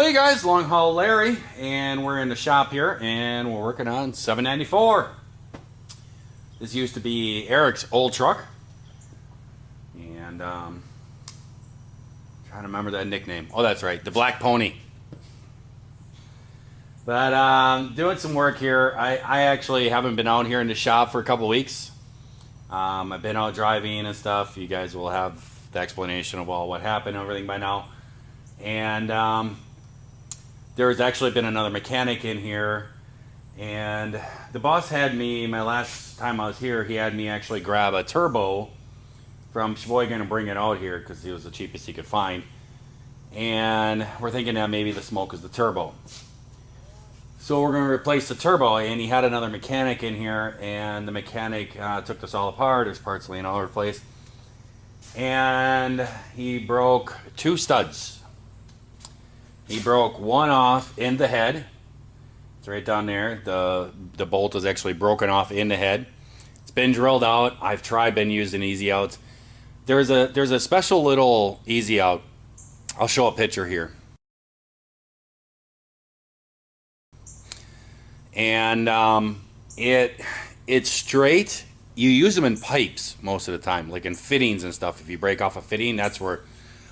Hey guys, LongHaul Larry, and we're in the shop here, and we're working on 794. This used to be Eric's old truck, and trying to remember that nickname. Oh, that's right, the Black Pony. But doing some work here. I actually haven't been out here in the shop for a couple weeks. I've been out driving and stuff. You guys will have the explanation of all what happened and everything by now. And there's actually been another mechanic in here, and the boss had me, my last time I was here, he had me actually grab a turbo from Sheboygan and bring it out here because it was the cheapest he could find. And we're thinking that maybe the smoke is the turbo. So we're going to replace the turbo, and he had another mechanic in here, and the mechanic took this all apart. There's parts laying all over the place. And he broke two studs. He broke one off in the head. It's right down there. The bolt is actually broken off in the head. It's been drilled out. I've been using easy outs. There's a special little easy out. I'll show a picture here. And it's straight. You use them in pipes most of the time, like in fittings and stuff. If you break off a fitting, that's where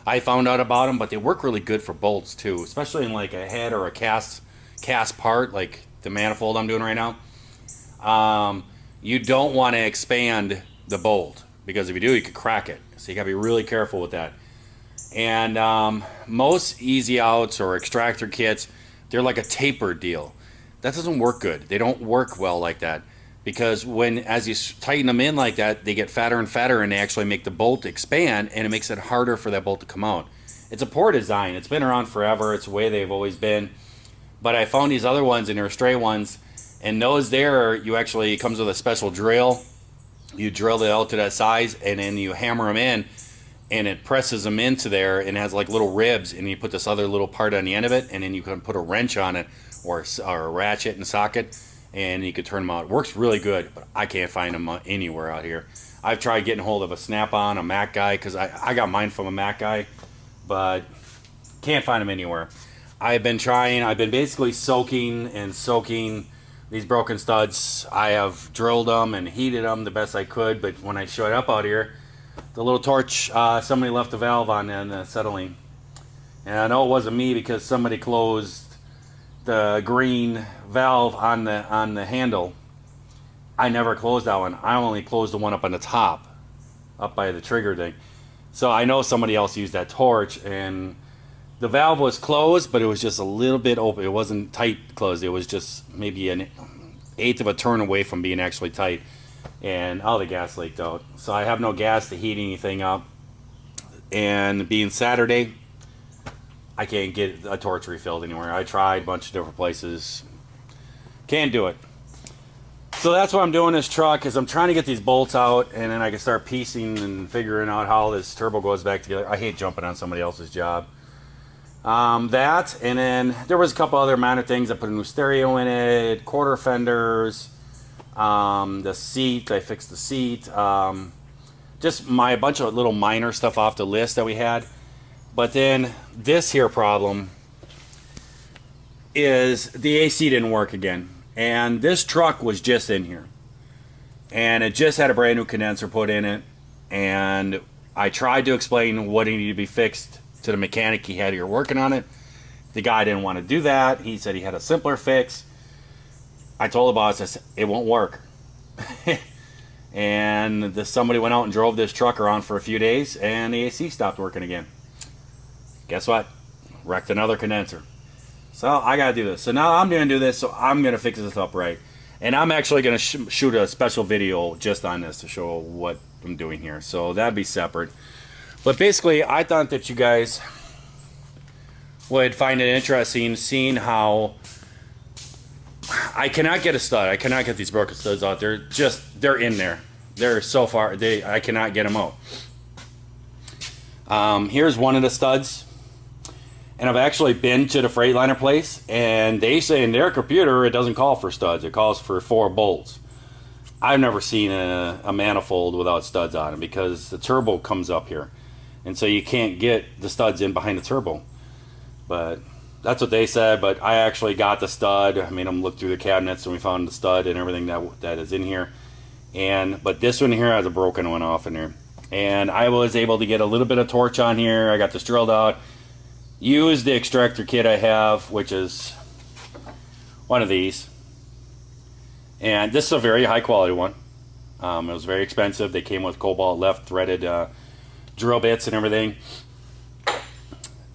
I found out about them, but they work really good for bolts too, especially in like a head or a cast part, like the manifold I'm doing right now. You don't want to expand the bolt, because if you do, you could crack it. So you gotta be really careful with that. And most easy outs or extractor kits, they're like a tapered deal. That doesn't work good. They don't work well like that, because as you tighten them in like that, they get fatter and fatter, and they actually make the bolt expand, and it makes it harder for that bolt to come out. It's a poor design. It's been around forever. It's the way they've always been. But I found these other ones, and they're stray ones, and those there, it comes with a special drill. You drill it out to that size, and then you hammer them in, and it presses them into there, and it has like little ribs, and you put this other little part on the end of it, and then you can put a wrench on it, or a ratchet and socket, and you could turn them out. It works really good, but I can't find them anywhere out here. I've tried getting hold of a Snap-on, a Mac guy, because I got mine from a Mac guy, but can't find them anywhere. I've been basically soaking these broken studs. I have drilled them and heated them the best I could, but when I showed up out here, the little torch, somebody left the valve on and the acetylene. And I know it wasn't me, because somebody closed the green valve on the handle. I never closed that one. I only closed the one up on the top, up by the trigger thing. So I know somebody else used that torch, and the valve was closed, but it was just a little bit open. It wasn't tight closed. It was just maybe an eighth of a turn away from being actually tight, and all the gas leaked out. So I have no gas to heat anything up, and being Saturday, I can't get a torch refilled anywhere. I tried a bunch of different places. Can't do it. So that's what I'm doing this truck, is I'm trying to get these bolts out, and then I can start piecing and figuring out how this turbo goes back together. I hate jumping on somebody else's job. That, and then there was a couple other minor things. I put a new stereo in it, quarter fenders, the seat, I fixed the seat. Just a bunch of little minor stuff off the list that we had. But then this here problem is the AC didn't work again. And this truck was just in here. And it just had a brand new condenser put in it. And I tried to explain what needed to be fixed to the mechanic he had here working on it. The guy didn't want to do that. He said he had a simpler fix. I told the boss, I said, it won't work. And somebody went out and drove this truck around for a few days, and the AC stopped working again. Guess what? Wrecked another condenser. So I gotta do this. So now I'm gonna do this, so I'm gonna fix this up right. And I'm actually gonna shoot a special video just on this to show what I'm doing here. So that'd be separate. But basically, I thought that you guys would find it interesting seeing how I cannot get a stud. I cannot get these broken studs out. They're in there. They're so far, I cannot get them out. Here's one of the studs. And I've actually been to the Freightliner place, and they say in their computer it doesn't call for studs. It calls for 4 bolts. I've never seen a manifold without studs on it, because the turbo comes up here. And so you can't get the studs in behind the turbo. But That's what they said, but I actually got the stud. I mean, I'm looked through the cabinets and we found the stud and everything that is in here. But this one here has a broken one off in there. And I was able to get a little bit of torch on here. I got this drilled out. Use the extractor kit I have, which is one of these. And this is a very high quality one. It was very expensive. They came with cobalt left threaded drill bits and everything.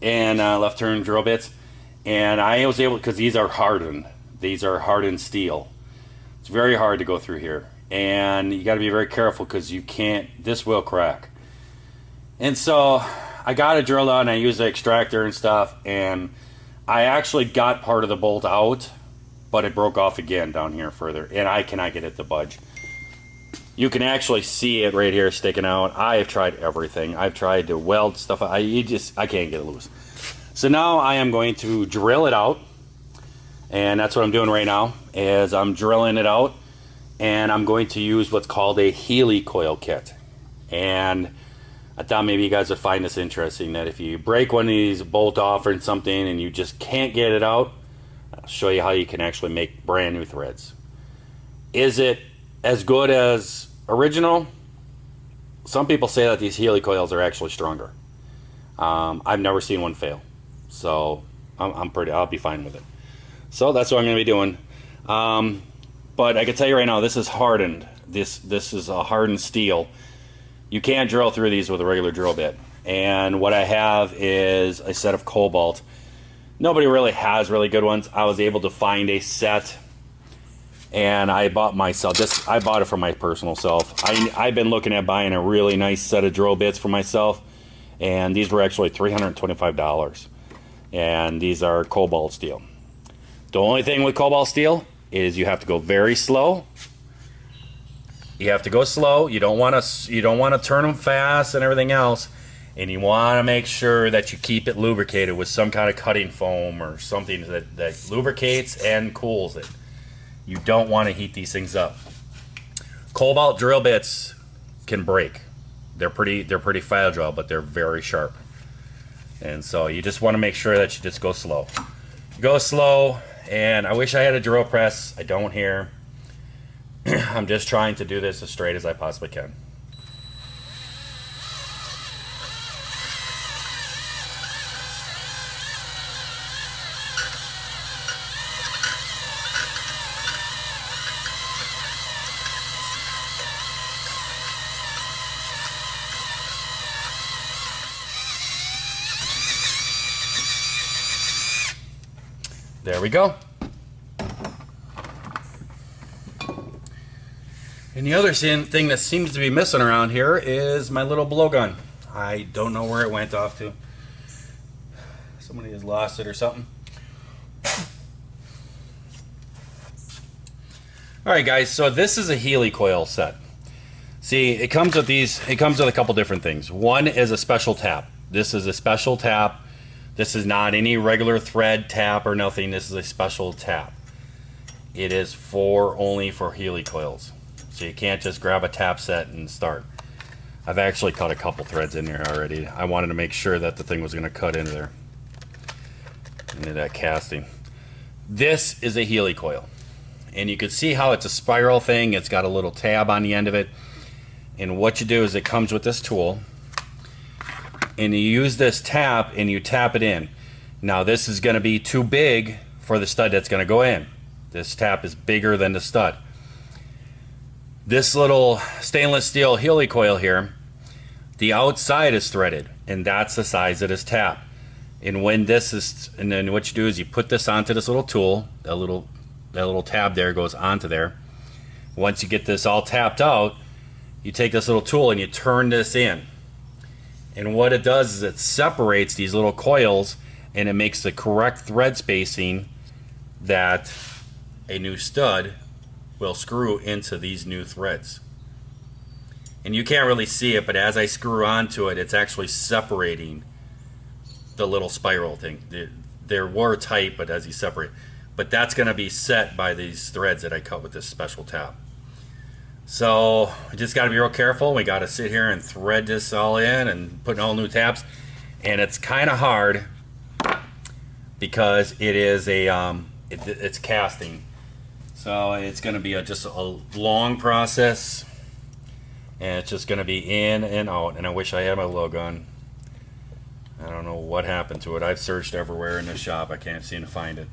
And left turn drill bits. And I was able, because these are hardened. These are hardened steel. It's very hard to go through here. And you got to be very careful because you can't, this will crack. And so I got it drilled out and I used the extractor and stuff. And I actually got part of the bolt out, but it broke off again down here further. And I cannot get it to budge. You can actually see it right here sticking out. I have tried everything. I've tried to weld stuff. I can't get it loose. So now I am going to drill it out, and that's what I'm doing right now, is I'm drilling it out, and I'm going to use what's called a helicoil kit. And I thought maybe you guys would find this interesting, that if you break one of these bolt off or something and you just can't get it out, I'll show you how you can actually make brand new threads. Is it as good as original? Some people say that these helicoils are actually stronger. I've never seen one fail. So I'll be fine with it. So that's what I'm going to be doing. But I can tell you right now, this is hardened. This is a hardened steel. You can't drill through these with a regular drill bit. And what I have is a set of cobalt. Nobody really has really good ones. I was able to find a set, and I bought myself this. I bought it for my personal self. I've been looking at buying a really nice set of drill bits for myself, and these were actually $325. And these are cobalt steel. The only thing with cobalt steel is you have to go very slow. You have to go slow. You don't want to turn them fast and everything else. And you want to make sure that you keep it lubricated with some kind of cutting foam or something that lubricates and cools it. You don't want to heat these things up. Cobalt drill bits can break. They're pretty fragile, but they're very sharp. And so you just want to make sure that you just go slow. Go slow, and I wish I had a drill press. I don't here. I'm just trying to do this as straight as I possibly can. There we go. And the other thing that seems to be missing around here is my little blowgun. I don't know where it went off to. Somebody has lost it or something. Alright guys, so this is a helicoil set. See, it comes with a couple different things. One is a special tap. This is a special tap. This is not any regular thread tap or nothing. This is a special tap. It is only for helicoils. So you can't just grab a tap set and start. I've actually cut a couple threads in there already. I wanted to make sure that the thing was going to cut into there, into that casting. This is a helicoil. And you can see how it's a spiral thing. It's got a little tab on the end of it. And what you do is it comes with this tool. And you use this tap and you tap it in. Now this is going to be too big for the stud that's going to go in. This tap is bigger than the stud. This little stainless steel helicoil here, the outside is threaded, and that's the size of this tap. And when this is, and then what you do is you put this onto this little tool. That little tab there goes onto there. Once you get this all tapped out, you take this little tool and you turn this in. And what it does is it separates these little coils, and it makes the correct thread spacing that a new stud will screw into these new threads. And you can't really see it, but as I screw onto it, it's actually separating the little spiral thing. They were tight, but as you separate, but that's going to be set by these threads that I cut with this special tap. So we just got to be real careful. We got to sit here and thread this all in and put in all new taps. And it's kind of hard because it is a it's casting. So it's going to be just a long process, and it's just going to be in and out. And I wish I had my logo on. I don't know what happened to it. I've searched everywhere in the shop. I can't seem to find it.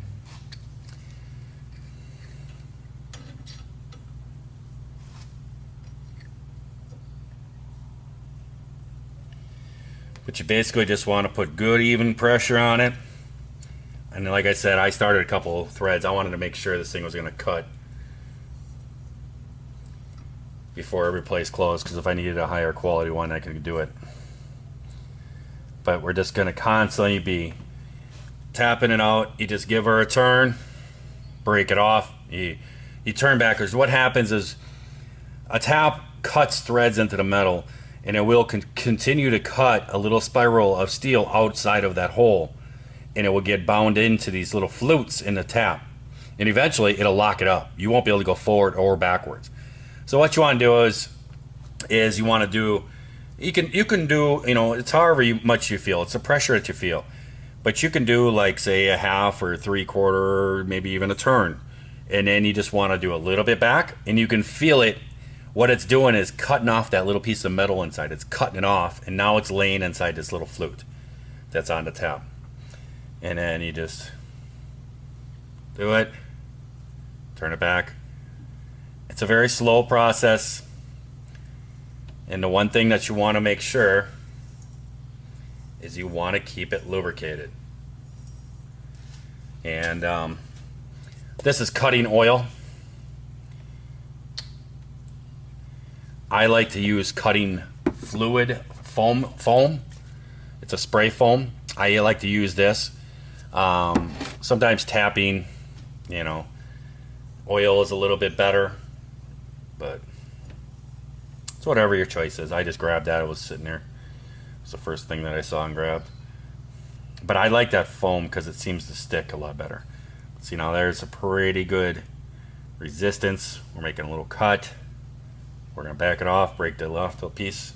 But you basically just want to put good even pressure on it. And like I said, I started a couple of threads. I wanted to make sure this thing was going to cut before every place closed, because if I needed a higher quality one, I could do it. But we're just going to constantly be tapping it out. You just give her a turn, break it off, you turn backwards. What happens is a tap cuts threads into the metal, and it will continue to cut a little spiral of steel outside of that hole, and it will get bound into these little flutes in the tap, and eventually it'll lock it up. You won't be able to go forward or backwards. So what you want to do is you want to do, you can do, it's however much you feel. It's the pressure that you feel. But you can do, like, say, a half or 3/4, maybe even a turn. And then you just want to do a little bit back, and you can feel it. What it's doing is cutting off that little piece of metal inside. It's cutting it off, and now it's laying inside this little flute that's on the tap. And then you just do it, turn it back. It's a very slow process. And the one thing that you want to make sure is you want to keep it lubricated. And this is cutting oil. I like to use cutting fluid foam. It's a spray foam. I like to use this. Sometimes tapping, oil is a little bit better, but it's whatever your choice is. I just grabbed that. It was sitting there. It's the first thing that I saw and grabbed. But I like that foam because it seems to stick a lot better. See, now there's a pretty good resistance. We're making a little cut. We're going to back it off, break the left piece.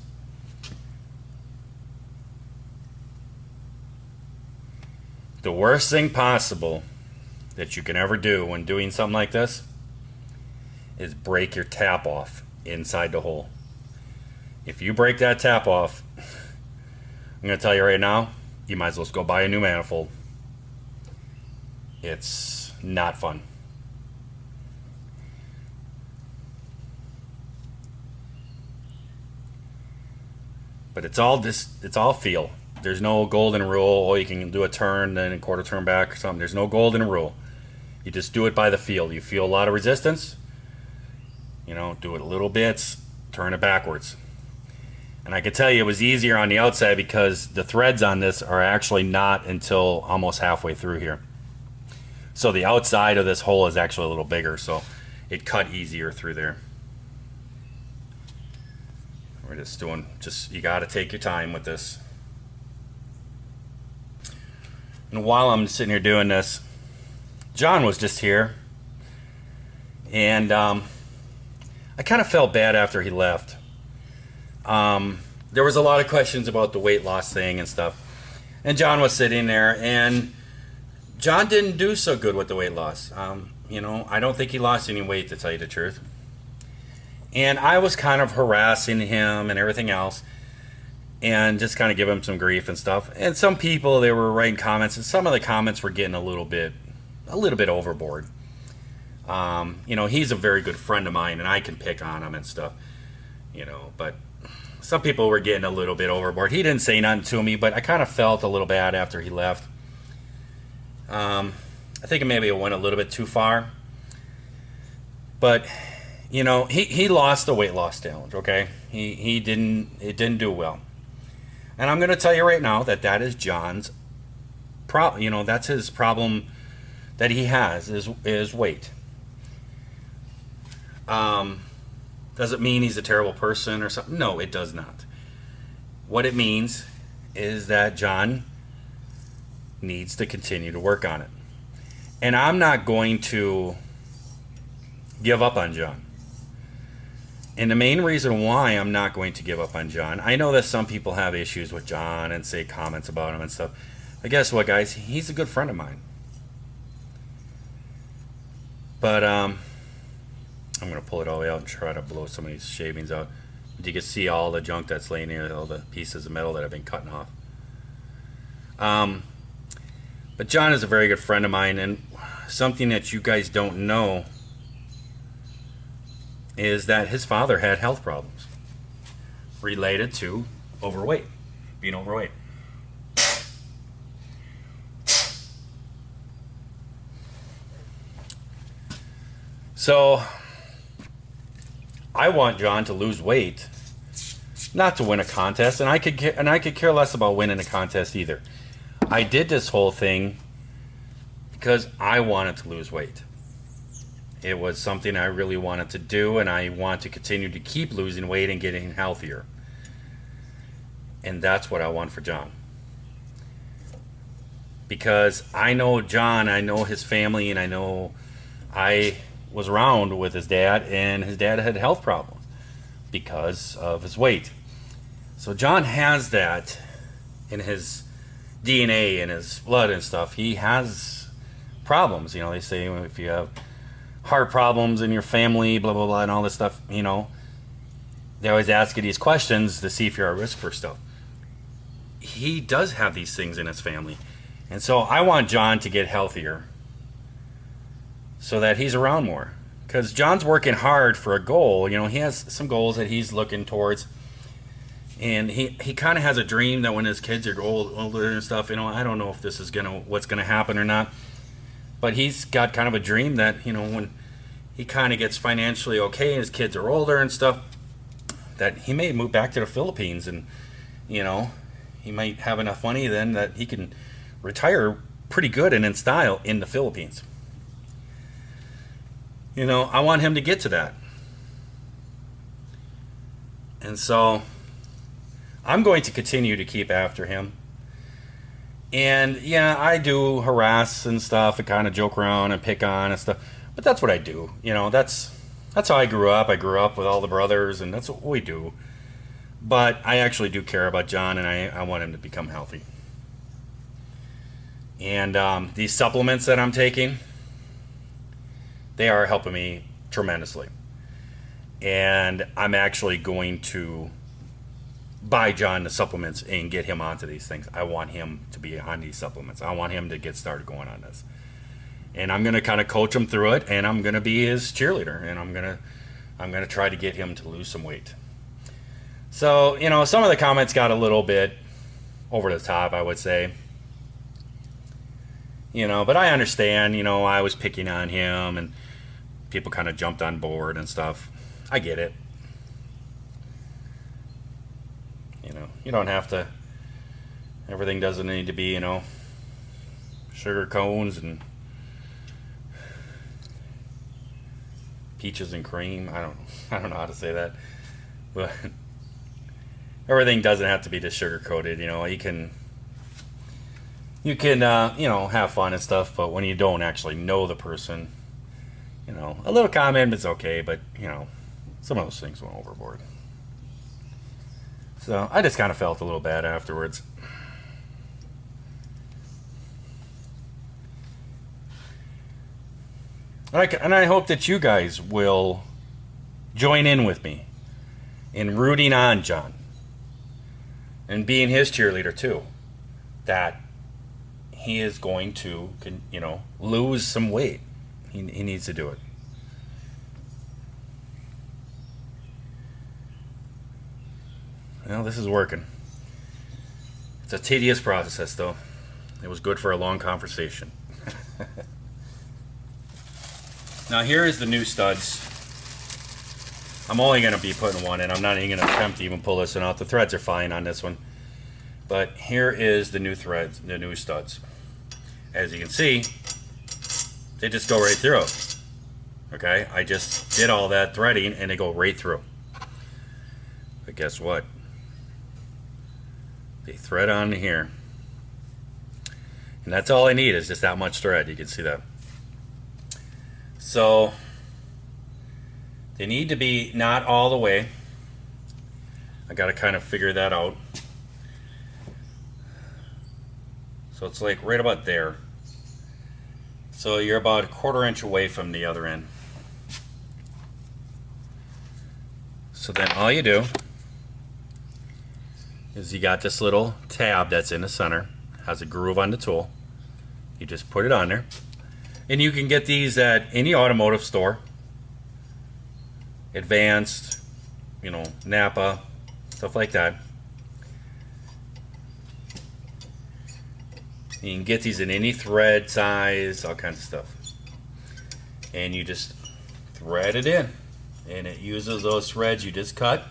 The worst thing possible that you can ever do when doing something like this is break your tap off inside the hole. If you break that tap off, I'm going to tell you right now, you might as well just go buy a new manifold. It's not fun. But it's all feel. There's no golden rule. Oh, you can do a turn, then a quarter turn back or something. There's no golden rule. You just do it by the feel. You feel a lot of resistance, do it a little bits, turn it backwards. And I can tell you it was easier on the outside because the threads on this are actually not until almost halfway through here. So the outside of this hole is actually a little bigger, so it cut easier through there. We're just doing, you got to take your time with this. And while I'm sitting here doing this, John was just here, and I kind of felt bad after he left. There was a lot of questions about the weight loss thing and stuff, and John was sitting there, and John didn't do so good with the weight loss. I don't think he lost any weight, to tell you the truth. And I was kind of harassing him and everything else, and just kind of give him some grief and stuff. And some people, they were writing comments, and some of the comments were getting a little bit overboard. He's a very good friend of mine, and I can pick on him and stuff. But some people were getting a little bit overboard. He didn't say nothing to me, but I kind of felt a little bad after he left. I think maybe it went a little bit too far. But he lost the weight loss challenge, okay? It didn't do well. And I'm going to tell you right now that is John's problem. That's his problem that he has is weight. Does it mean he's a terrible person or something? No, it does not. What it means is that John needs to continue to work on it. And I'm not going to give up on John. And the main reason why I'm not going to give up on John, I know that some people have issues with John and say comments about him and stuff, But guess what, guys? He's a good friend of mine. But I'm gonna pull it all the way out and try to blow some of these shavings out. You can see all the junk that's laying here, all the pieces of metal that I've been cutting off. Um, but John is a very good friend of mine, and something that you guys don't know is that his father had health problems related to overweight, being overweight. So I want John to lose weight, not to win a contest, and I could care less about winning a contest either. I did this whole thing because I wanted to lose weight. It was something I really wanted to do, and I want to continue to keep losing weight and getting healthier. And that's what I want for John. Because I know John, I know his family, and I know I was around with his dad, and his dad had health problems because of his weight. So John has that in his DNA and his blood and stuff. He has problems. You know, they say if you have heart problems in your family, blah, blah, blah, and all this stuff, you know, they always ask you these questions to see if you're at risk for stuff. He does have these things in his family. And so I want John to get healthier so that he's around more. Because John's working hard for a goal. You know, he has some goals that he's looking towards. And he kind of has a dream that when his kids are older and stuff, you know, I don't know if this is what's gonna happen or not. But he's got kind of a dream that, you know, when he kind of gets financially okay and his kids are older and stuff, that he may move back to the Philippines, and, you know, he might have enough money then that he can retire pretty good and in style in the Philippines. You know, I want him to get to that. And so I'm going to continue to keep after him. And yeah, I do harass and stuff and kind of joke around and pick on and stuff. But that's what I do. You know, that's how I grew up. I grew up with all the brothers, and that's what we do. But I actually do care about John, and I want him to become healthy. And these supplements that I'm taking, they are helping me tremendously. And I'm actually going to buy John the supplements and get him onto these things. I want him to be on these supplements. I want him to get started going on this. And I'm going to kind of coach him through it, and I'm going to be his cheerleader, and I'm going to try to get him to lose some weight. So, you know, some of the comments got a little bit over the top, I would say. You know, but I understand, you know, I was picking on him and people kind of jumped on board and stuff. I get it. You know, you don't have to, everything doesn't need to be, you know, sugar cones and peaches and cream. I don't know how to say that. But everything doesn't have to be just sugar coated, you know. You can you know, have fun and stuff, but when you don't actually know the person, you know, a little comment is okay, but, you know, some of those things went overboard. So I just kind of felt a little bad afterwards. And I hope that you guys will join in with me in rooting on John and being his cheerleader too. That he is going to, you know, lose some weight. He needs to do it. Well, this is working. It's a tedious process, though. It was good for a long conversation. Now, here is the new studs. I'm only going to be putting one in. I'm not even going to attempt to even pull this one out. The threads are fine on this one. But here is the new threads, the new studs. As you can see, they just go right through. Okay, I just did all that threading and they go right through. But guess what? They thread on here. And that's all I need is just that much thread. You can see that. So they need to be not all the way. I got to kind of figure that out. So it's like right about there. So you're about a 1/4 inch away from the other end. So then all you do is you got this little tab that's in the center, has a groove on the tool. You just put it on there. And you can get these at any automotive store. Advanced, you know, Napa, stuff like that. You can get these in any thread size, all kinds of stuff. And you just thread it in. And it uses those threads you just cut.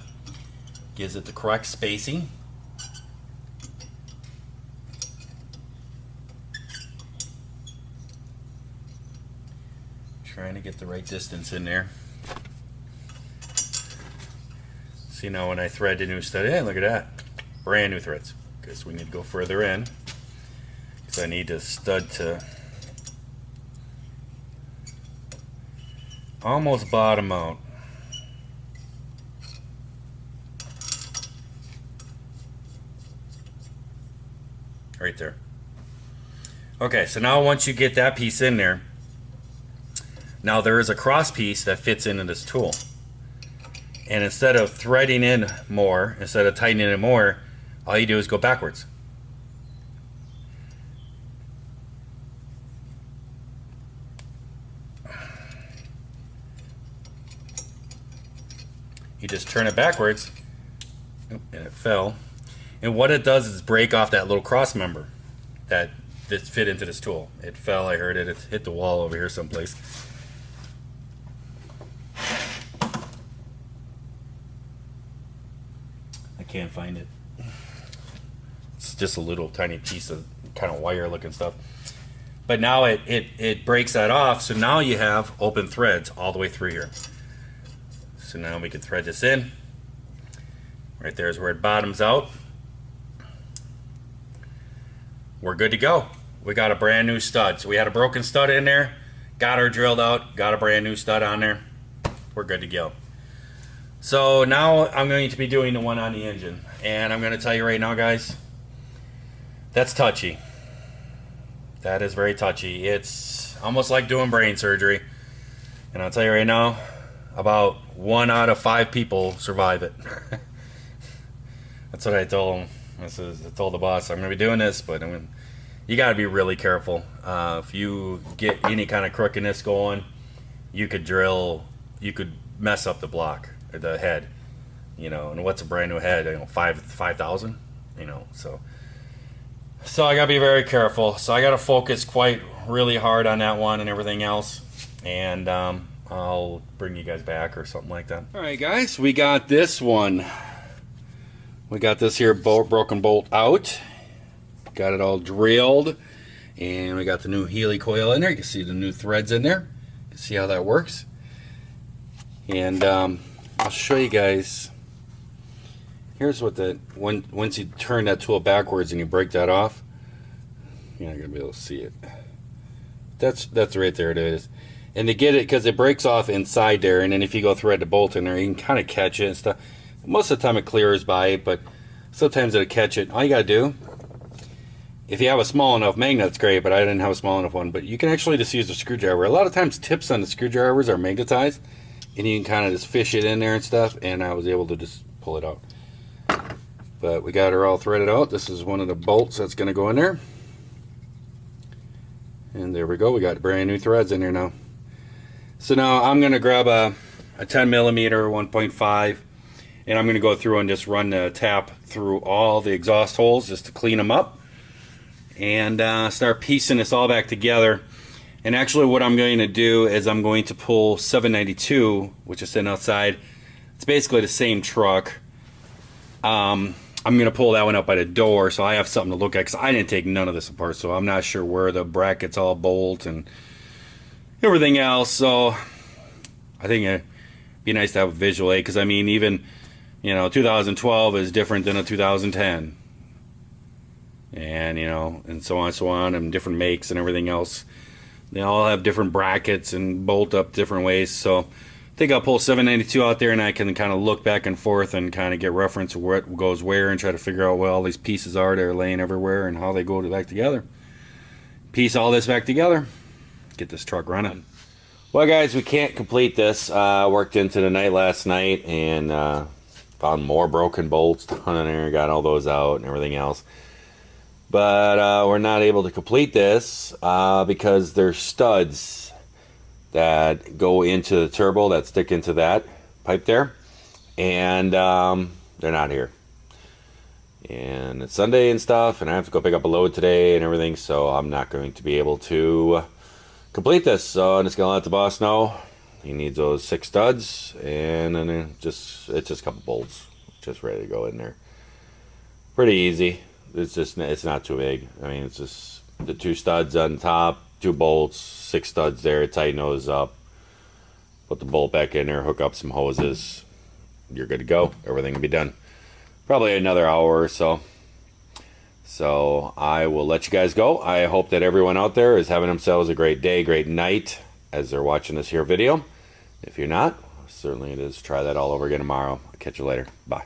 Gives it the correct spacing. Trying to get the right distance in there. See, now when I thread the new stud in, look at that. Brand new threads. Because we need to go further in. Because I need the stud to almost bottom out. Right there. Okay, so now once you get that piece in there, now there is a cross piece that fits into this tool. And instead of threading in more, instead of tightening it more, all you do is go backwards. You just turn it backwards, and it fell. And what it does is break off that little cross member that fit into this tool. It fell, I heard it, it hit the wall over here someplace. I can't find it. It's just a little tiny piece of kind of wire looking stuff. But now it breaks that off, so now you have open threads all the way through here. So now we can thread this in. Right there is where it bottoms out. We're good to go. We got a brand new stud. So we had a broken stud in there, got her drilled out, got a brand new stud on there. We're good to go. So now I'm going to be doing the one on the engine. And I'm going to tell you right now, guys, that's touchy. That is very touchy. It's almost like doing brain surgery. And I'll tell you right now, about 1 out of 5 people survive it. That's what I told him. I told the boss, I'm going to be doing this, but you got to be really careful. If you get any kind of crookedness going, you could mess up the block, or the head. You know, and what's a brand new head? You know, 5,000. You know, so I got to be very careful. So I got to focus really hard on that one and everything else. And I'll bring you guys back or something like that. All right, guys, we got this one. We got this here broken bolt out. Got it all drilled. And we got the new helicoil in there. You can see the new threads in there. You can see how that works. And I'll show you guys. Here's what once you turn that tool backwards and you break that off, you're not going to be able to see it. That's right there, it is. And to get it, because it breaks off inside there, and then if you go thread the bolt in there, you can kind of catch it and stuff. Most of the time it clears by it, but sometimes it'll catch it. All you gotta do, if you have a small enough magnet, it's great, but I didn't have a small enough one. But you can actually just use a screwdriver. A lot of times tips on the screwdrivers are magnetized, and you can kind of just fish it in there and stuff, and I was able to just pull it out. But we got her all threaded out. This is one of the bolts that's gonna go in there. And there we go, we got brand new threads in here now. So now I'm gonna grab a 10 millimeter 1.5, and I'm going to go through and just run the tap through all the exhaust holes just to clean them up and start piecing this all back together. And actually what I'm going to do is I'm going to pull 792, which is sitting outside. It's basically the same truck. I'm going to pull that one up by the door so I have something to look at, because I didn't take none of this apart, so I'm not sure where the brackets all bolt and everything else. So I think it'd be nice to have a visual aid, because I mean, even, you know, 2012 is different than a 2010, and you know, and so on, and different makes and everything else. They all have different brackets and bolt up different ways. So think I'll pull 792 out there and I can kind of look back and forth and kind of get reference of what goes where and try to figure out where all these pieces are that are laying everywhere and how they go back together. Piece all this back together, get this truck running. Well, guys, we can't complete this. Worked into the night last night and found more broken bolts down in there, got all those out and everything else. But we're not able to complete this because there's studs that go into the turbo that stick into that pipe there, and they're not here. And it's Sunday and stuff, and I have to go pick up a load today and everything, so I'm not going to be able to complete this. So I'm just gonna let the boss know he needs those 6 studs, and then it's just a couple bolts just ready to go in there. Pretty easy. It's not too big. I mean, it's just the 2 studs on top, 2 bolts, 6 studs there, tighten those up, put the bolt back in there, hook up some hoses, you're good to go. Everything will be done. Probably another hour or so. So I will let you guys go. I hope that everyone out there is having themselves a great day, great night as they're watching this here video. If you're not, certainly it is. Try that all over again tomorrow. I'll catch you later. Bye.